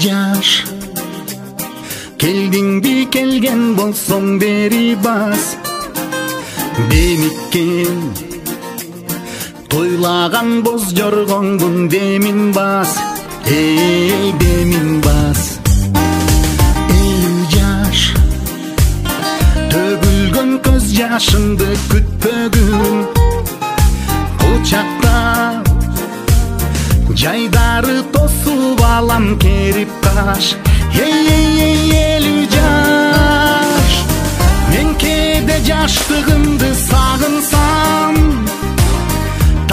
жаш келдиңби келген болсоң бери бас демиккен тойлаган боз жоргоңдун демин бас эй демин бас жаш төгүлгөн көз жашымды күтпөгүн бул чакта жайдары тосуп алам керип каш элүү жаш мен кээде жаштыгымды сагынсам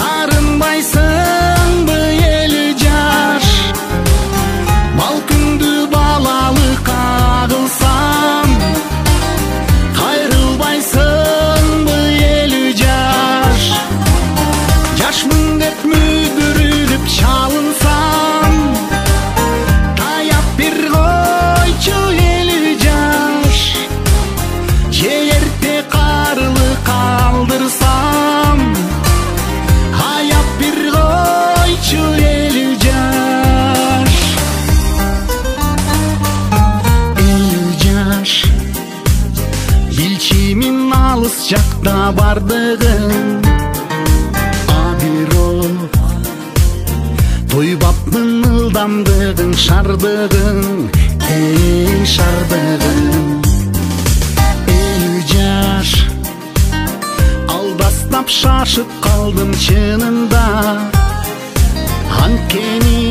тарынбайсыңбы элүү жаш балкүндү балалыкка кылсам кайрылбайсыңбы элүү жаш жашмын деп мүдүрүлүп чалынсам таяп бир койчу элүү жаш же эрте карылы калдырсам аяп бир койчу элүү жаш билчимин алыс жакта бардыгын тойбапмын ылдамдыгың шардыгың эй шардыгың элүү жаш алдастап шашып калдым чынында анткени